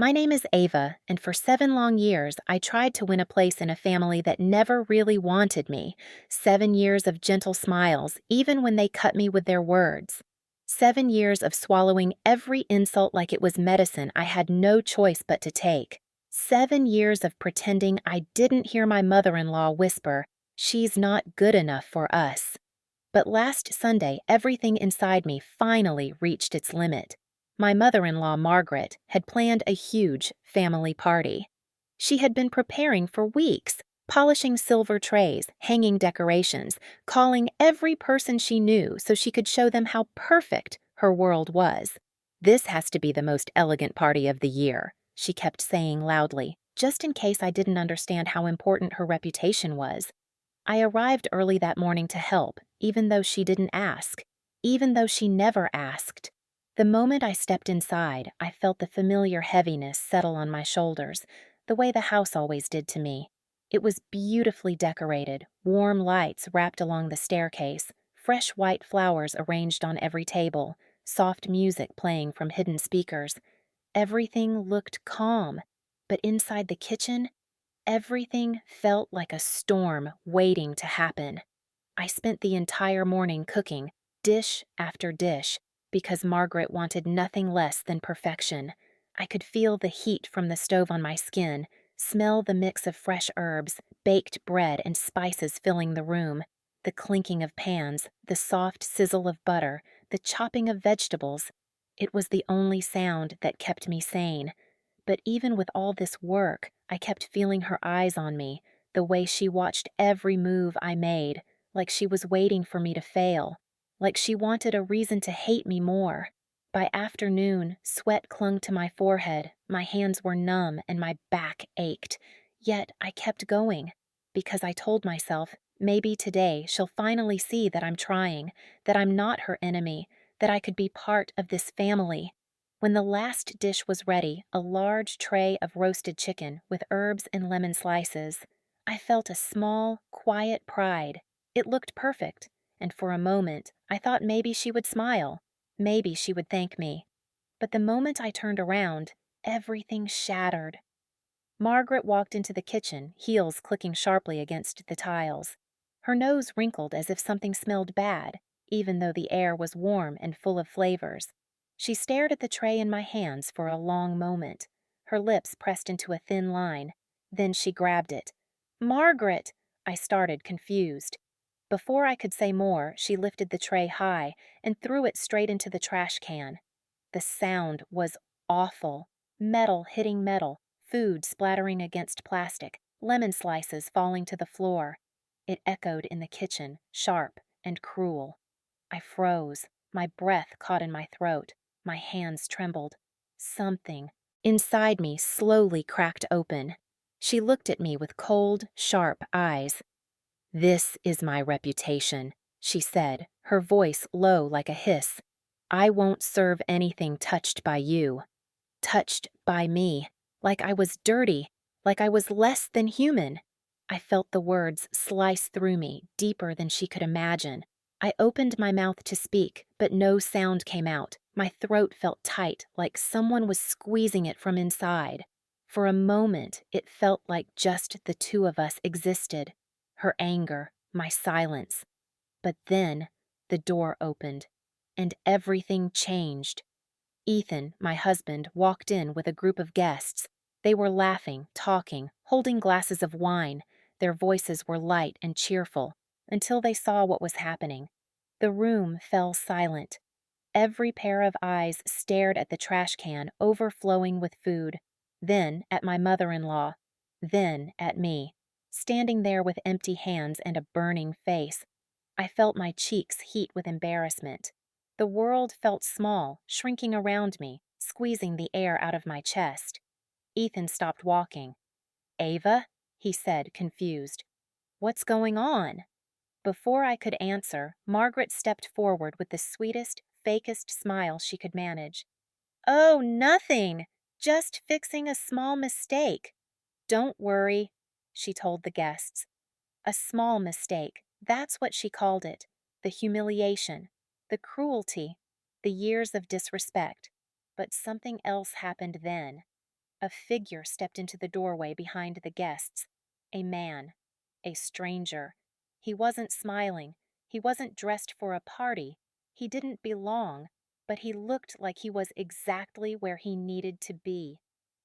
My name is Ava, and for 7 long years, I tried to win a place in a family that never really wanted me. 7 years of gentle smiles, even when they cut me with their words. 7 years of swallowing every insult like it was medicine I had no choice but to take. 7 years of pretending I didn't hear my mother-in-law whisper, "She's not good enough for us." But last Sunday, everything inside me finally reached its limit. My mother-in-law, Margaret, had planned a huge family party. She had been preparing for weeks, polishing silver trays, hanging decorations, calling every person she knew so she could show them how perfect her world was. "This has to be the most elegant party of the year," she kept saying loudly, just in case I didn't understand how important her reputation was. I arrived early that morning to help, even though she didn't ask, even though she never asked. The moment I stepped inside, I felt the familiar heaviness settle on my shoulders, the way the house always did to me. It was beautifully decorated, warm lights wrapped along the staircase, fresh white flowers arranged on every table, soft music playing from hidden speakers. Everything looked calm, but inside the kitchen, everything felt like a storm waiting to happen. I spent the entire morning cooking, dish after dish, because Margaret wanted nothing less than perfection. I could feel the heat from the stove on my skin, smell the mix of fresh herbs, baked bread, and spices filling the room, the clinking of pans, the soft sizzle of butter, the chopping of vegetables. It was the only sound that kept me sane. But even with all this work, I kept feeling her eyes on me, the way she watched every move I made, like she was waiting for me to fail, like she wanted a reason to hate me more. By afternoon, sweat clung to my forehead, my hands were numb, and my back ached. Yet I kept going, because I told myself, maybe today she'll finally see that I'm trying, that I'm not her enemy, that I could be part of this family. When the last dish was ready, a large tray of roasted chicken with herbs and lemon slices, I felt a small, quiet pride. It looked perfect, and for a moment I thought maybe she would smile, maybe she would thank me. But the moment I turned around, everything shattered. Margaret walked into the kitchen, heels clicking sharply against the tiles. Her nose wrinkled as if something smelled bad, even though the air was warm and full of flavors. She stared at the tray in my hands for a long moment, her lips pressed into a thin line. Then she grabbed it. "Margaret!" I started, confused. Before I could say more, she lifted the tray high and threw it straight into the trash can. The sound was awful. Metal hitting metal, food splattering against plastic, lemon slices falling to the floor. It echoed in the kitchen, sharp and cruel. I froze. My breath caught in my throat. My hands trembled. Something inside me slowly cracked open. She looked at me with cold, sharp eyes. "This is my reputation," she said, her voice low like a hiss. "I won't serve anything touched by you. Touched by me. Like I was dirty. Like I was less than human." I felt the words slice through me, deeper than she could imagine. I opened my mouth to speak, but no sound came out. My throat felt tight, like someone was squeezing it from inside. For a moment, it felt like just the two of us existed. Her anger, my silence. But then, the door opened, and everything changed. Ethan, my husband, walked in with a group of guests. They were laughing, talking, holding glasses of wine. Their voices were light and cheerful, until they saw what was happening. The room fell silent. Every pair of eyes stared at the trash can overflowing with food, then at my mother-in-law, then at me, standing there with empty hands and a burning face. I felt my cheeks heat with embarrassment. The world felt small, shrinking around me, squeezing the air out of my chest. Ethan stopped walking. "Ava?" he said, confused. "What's going on?" Before I could answer, Margaret stepped forward with the sweetest, fakest smile she could manage. "Oh, nothing! Just fixing a small mistake." "Don't worry," she told the guests. A small mistake, that's what she called it. The humiliation, the cruelty, the years of disrespect. But something else happened then. A figure stepped into the doorway behind the guests. A man. A stranger. He wasn't smiling. He wasn't dressed for a party. He didn't belong, but he looked like he was exactly where he needed to be.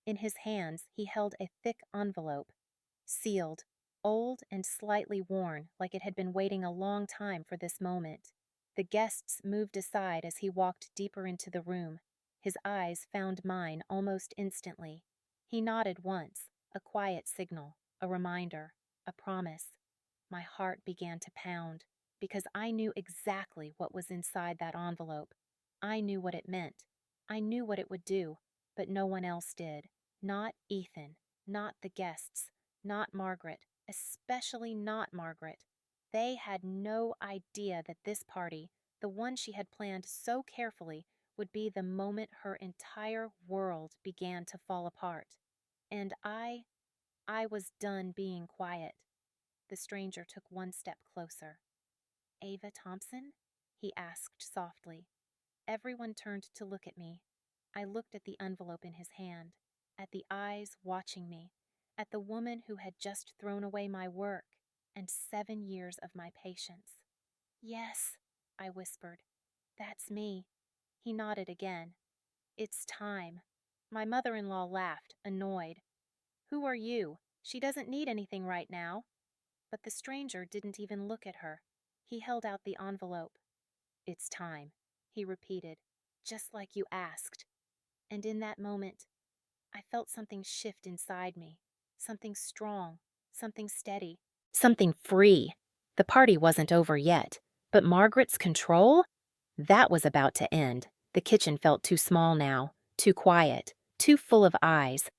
In his hands, he held a thick envelope, sealed, old and slightly worn, like it had been waiting a long time for this moment. The guests moved aside as he walked deeper into the room. His eyes found mine almost instantly. He nodded once, a quiet signal, a reminder, a promise. My heart began to pound, because I knew exactly what was inside that envelope. I knew what it meant. I knew what it would do, but no one else did. Not Ethan, not the guests, not Margaret, especially not Margaret. They had no idea that this party, the one she had planned so carefully, would be the moment her entire world began to fall apart. And I was done being quiet. The stranger took one step closer. "Ava Thompson?" he asked softly. Everyone turned to look at me. I looked at the envelope in his hand, at the eyes watching me, at the woman who had just thrown away my work and 7 years of my patience. "Yes," I whispered. "That's me." He nodded again. "It's time." My mother-in-law laughed, annoyed. "Who are you? She doesn't need anything right now." But the stranger didn't even look at her. He held out the envelope. "It's time," he repeated, "just like you asked." And in that moment, I felt something shift inside me. Something strong, something steady, something free. The party wasn't over yet, but Margaret's control? That was about to end. The kitchen felt too small now, too quiet, too full of eyes.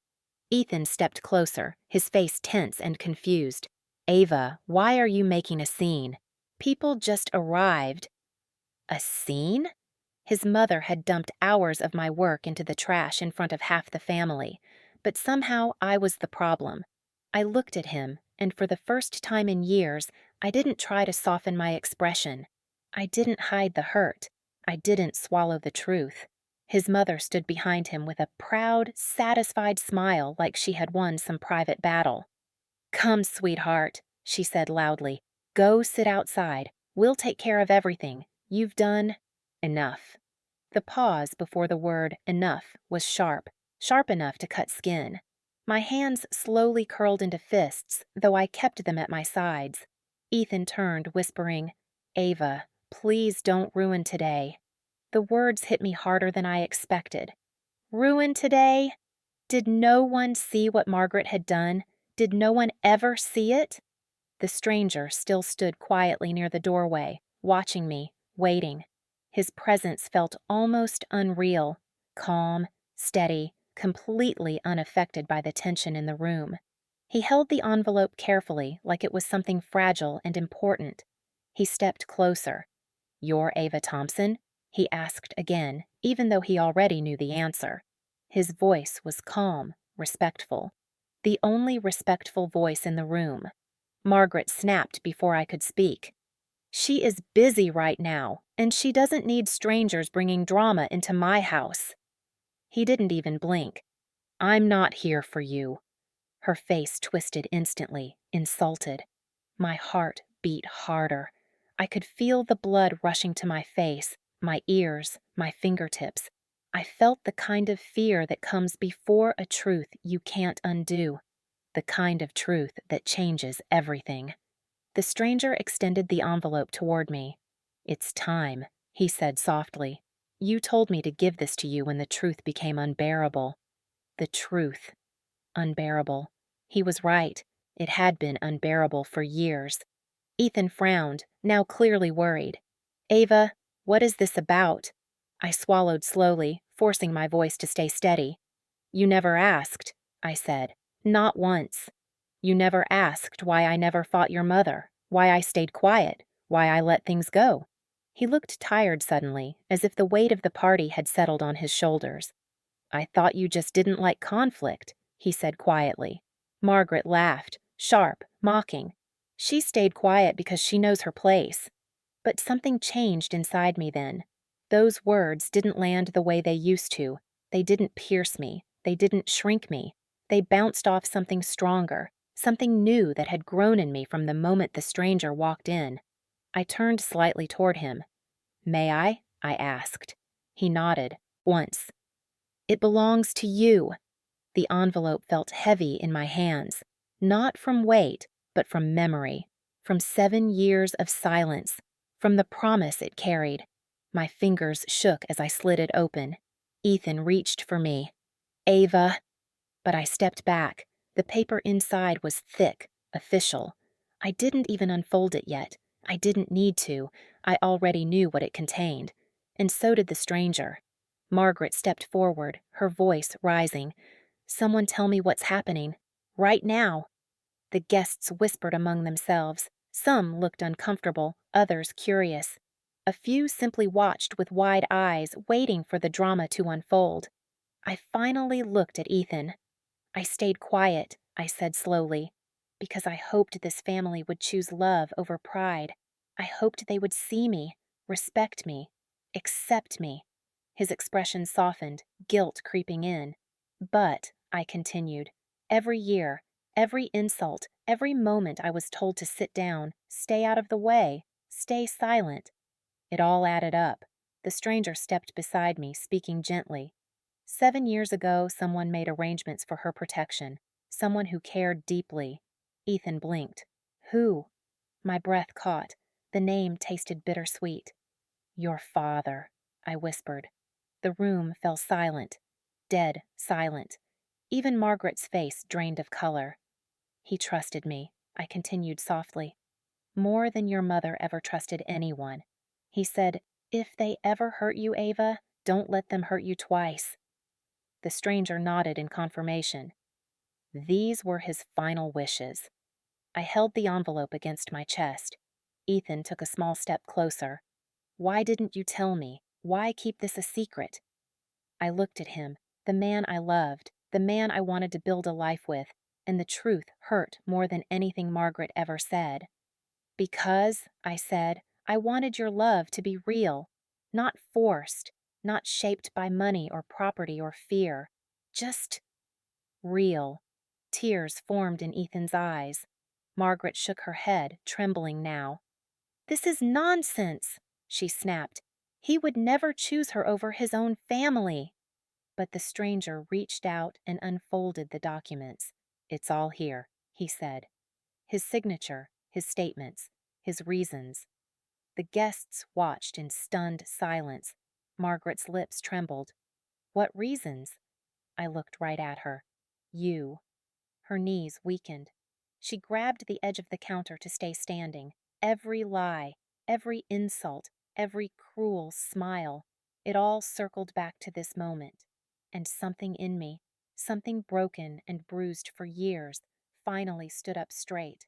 Ethan stepped closer, his face tense and confused. "Ava, why are you making a scene? People just arrived." A scene? His mother had dumped hours of my work into the trash in front of half the family, but somehow I was the problem. I looked at him, and for the first time in years, I didn't try to soften my expression. I didn't hide the hurt. I didn't swallow the truth. His mother stood behind him with a proud, satisfied smile like she had won some private battle. "Come, sweetheart," she said loudly. "Go sit outside. We'll take care of everything. You've done enough." The pause before the word enough was sharp, sharp enough to cut skin. My hands slowly curled into fists, though I kept them at my sides. Ethan turned, whispering, "Ava, please don't ruin today." The words hit me harder than I expected. Ruin today? Did no one see what Margaret had done? Did no one ever see it? The stranger still stood quietly near the doorway, watching me, waiting. His presence felt almost unreal, calm, steady, completely unaffected by the tension in the room. He held the envelope carefully, like it was something fragile and important. He stepped closer. "You're Ava Thompson?" he asked again, even though he already knew the answer. His voice was calm, respectful. The only respectful voice in the room. Margaret snapped before I could speak. "She is busy right now, and she doesn't need strangers bringing drama into my house." He didn't even blink. "I'm not here for you." Her face twisted instantly, insulted. My heart beat harder. I could feel the blood rushing to my face, my ears, my fingertips. I felt the kind of fear that comes before a truth you can't undo. The kind of truth that changes everything. The stranger extended the envelope toward me. "It's time," he said softly. "You told me to give this to you when the truth became unbearable." The truth. Unbearable. He was right. It had been unbearable for years. Ethan frowned, now clearly worried. "Ava, what is this about?" I swallowed slowly, forcing my voice to stay steady. "You never asked," I said. "Not once. You never asked why I never fought your mother, why I stayed quiet, why I let things go." He looked tired suddenly, as if the weight of the party had settled on his shoulders. "I thought you just didn't like conflict," he said quietly. Margaret laughed, sharp, mocking. She stayed quiet because she knows her place. But something changed inside me then. Those words didn't land the way they used to. They didn't pierce me. They didn't shrink me. They bounced off something stronger, something new that had grown in me from the moment the stranger walked in. I turned slightly toward him. "May I asked. He nodded, once. "It belongs to you." The envelope felt heavy in my hands, not from weight, but from memory, from 7 years of silence, from the promise it carried. My fingers shook as I slid it open. Ethan reached for me. "Ava." But I stepped back. The paper inside was thick, official. I didn't even unfold it yet. I didn't need to. I already knew what it contained. And so did the stranger. Margaret stepped forward, her voice rising. "Someone tell me what's happening. Right now." The guests whispered among themselves. Some looked uncomfortable, others curious. A few simply watched with wide eyes, waiting for the drama to unfold. I finally looked at Ethan. "I stayed quiet," I said slowly, "because I hoped this family would choose love over pride. I hoped they would see me, respect me, accept me." His expression softened, guilt creeping in. "But," I continued, "every year, every insult, every moment I was told to sit down, stay out of the way, stay silent." It all added up. The stranger stepped beside me, speaking gently. 7 years ago, someone made arrangements for her protection, someone who cared deeply. Ethan blinked. "Who?" My breath caught. The name tasted bittersweet. "Your father," I whispered. The room fell silent, dead silent. Even Margaret's face drained of color. "He trusted me," I continued softly. "More than your mother ever trusted anyone. He said, 'If they ever hurt you, Ava, don't let them hurt you twice.'" The stranger nodded in confirmation. These were his final wishes. I held the envelope against my chest. Ethan took a small step closer. "Why didn't you tell me? Why keep this a secret?" I looked at him, the man I loved, the man I wanted to build a life with, and the truth hurt more than anything Margaret ever said. "Because," I said, "I wanted your love to be real, not forced, not shaped by money or property or fear. Just real." Tears formed in Ethan's eyes. Margaret shook her head, trembling now. "This is nonsense," she snapped. "He would never choose her over his own family." But the stranger reached out and unfolded the documents. "It's all here," he said. His signature, his statements, his reasons. The guests watched in stunned silence. Margaret's lips trembled. "What reasons?" I looked right at her. "You." Her knees weakened. She grabbed the edge of the counter to stay standing. Every lie, every insult, every cruel smile, it all circled back to this moment. And something in me, something broken and bruised for years, finally stood up straight.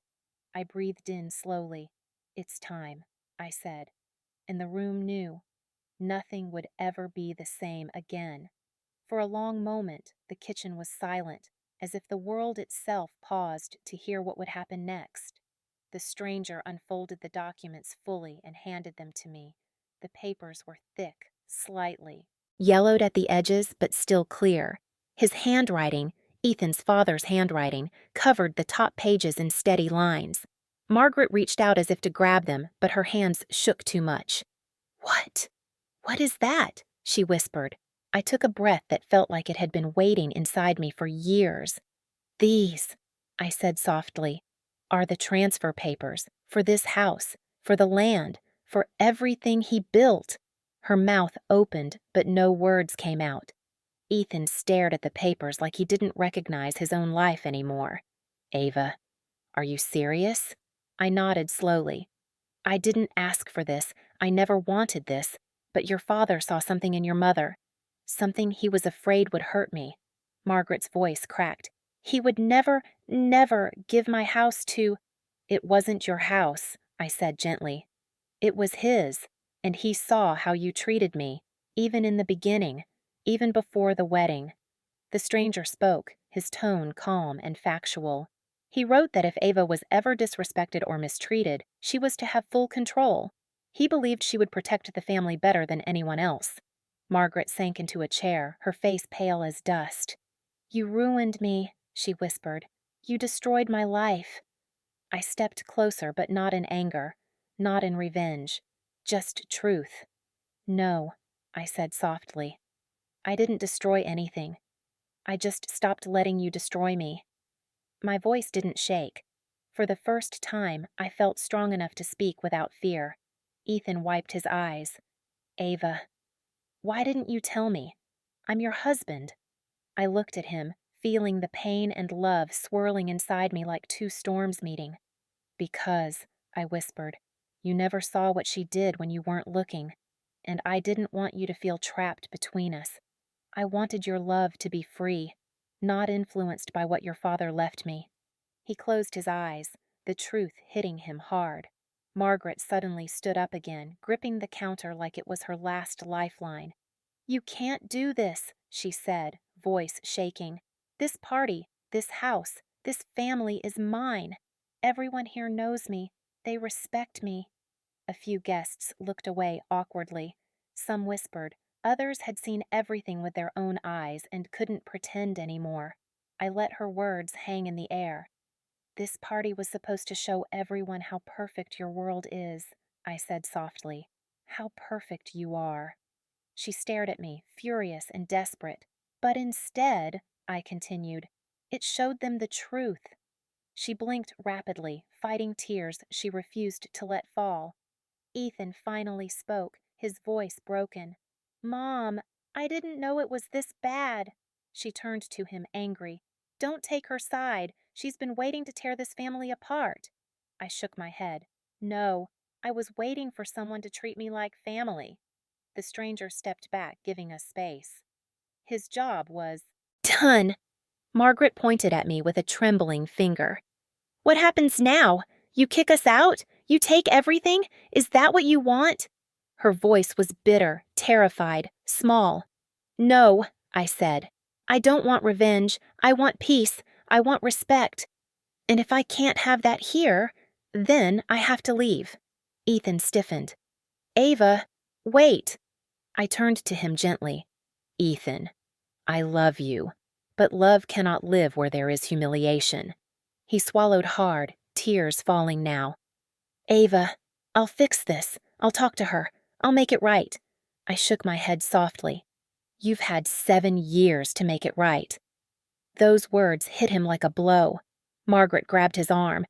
I breathed in slowly. "It's time," I said. And the room knew. Nothing would ever be the same again. For a long moment, the kitchen was silent, as if the world itself paused to hear what would happen next. The stranger unfolded the documents fully and handed them to me. The papers were thick, slightly yellowed at the edges, but still clear. His handwriting, Ethan's father's handwriting, covered the top pages in steady lines. Margaret reached out as if to grab them, but her hands shook too much. "What? What is that?" she whispered. I took a breath that felt like it had been waiting inside me for years. "These," I said softly, "are the transfer papers for this house, for the land, for everything he built." Her mouth opened, but no words came out. Ethan stared at the papers like he didn't recognize his own life anymore. "Ava, are you serious?" I nodded slowly. "I didn't ask for this. I never wanted this. But your father saw something in your mother. Something he was afraid would hurt me." Margaret's voice cracked. "He would never, never give my house to—" "It wasn't your house," I said gently. "It was his, and he saw how you treated me, even in the beginning, even before the wedding." The stranger spoke, his tone calm and factual. "He wrote that if Ava was ever disrespected or mistreated, she was to have full control. He believed she would protect the family better than anyone else." Margaret sank into a chair, her face pale as dust. You ruined me, she whispered. You destroyed my life. I stepped closer, but not in anger, not in revenge, just truth. No, I said softly. I didn't destroy anything. I just stopped letting you destroy me. My voice didn't shake. For the first time, I felt strong enough to speak without fear. Ethan wiped his eyes. Ava, why didn't you tell me? I'm your husband. I looked at him, feeling the pain and love swirling inside me like two storms meeting. Because, I whispered, you never saw what she did when you weren't looking, and I didn't want you to feel trapped between us. I wanted your love to be free, not influenced by what your father left me. He closed his eyes, the truth hitting him hard. Margaret suddenly stood up again, gripping the counter like it was her last lifeline. You can't do this, she said, voice shaking. This party, this house, this family is mine. Everyone here knows me. They respect me. A few guests looked away awkwardly. Some whispered. Others had seen everything with their own eyes and couldn't pretend anymore. I let her words hang in the air. This party was supposed to show everyone how perfect your world is, I said softly. How perfect you are. She stared at me, furious and desperate. But instead, I continued, it showed them the truth. She blinked rapidly, fighting tears she refused to let fall. Ethan finally spoke, his voice broken. Mom, I didn't know it was this bad. She turned to him, angry. Don't take her side. She's been waiting to tear this family apart. I shook my head. No, I was waiting for someone to treat me like family. The stranger stepped back, giving us space. His job was done. Margaret pointed at me with a trembling finger. What happens now? You kick us out? You take everything? Is that what you want? Her voice was bitter, terrified, small. No, I said. I don't want revenge. I want peace. I want respect. And if I can't have that here, then I have to leave. Ethan stiffened. Ava, wait. I turned to him gently. Ethan, I love you, but love cannot live where there is humiliation. He swallowed hard, tears falling now. Ava, I'll fix this. I'll talk to her. I'll make it right. I shook my head softly. You've had 7 years to make it right. Those words hit him like a blow. Margaret grabbed his arm.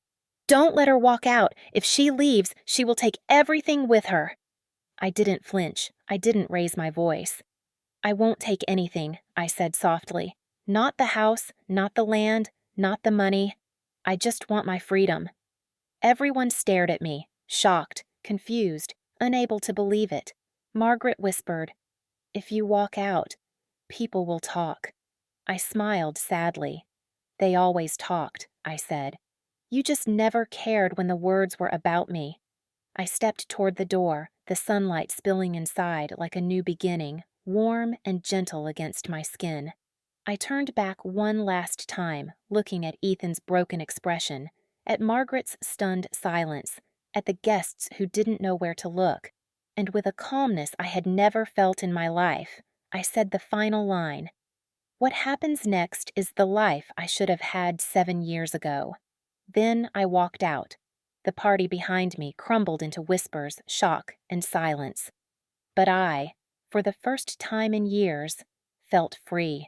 Don't let her walk out. If she leaves, she will take everything with her. I didn't flinch. I didn't raise my voice. I won't take anything, I said softly. Not the house, not the land, not the money. I just want my freedom. Everyone stared at me, shocked, confused, unable to believe it. Margaret whispered, If you walk out, people will talk. I smiled sadly. They always talked, I said. You just never cared when the words were about me. I stepped toward the door, the sunlight spilling inside like a new beginning, warm and gentle against my skin. I turned back one last time, looking at Ethan's broken expression, at Margaret's stunned silence, at the guests who didn't know where to look, and with a calmness I had never felt in my life, I said the final line. What happens next is the life I should have had 7 years ago. Then I walked out. The party behind me crumbled into whispers, shock, and silence. But I, for the first time in years, felt free.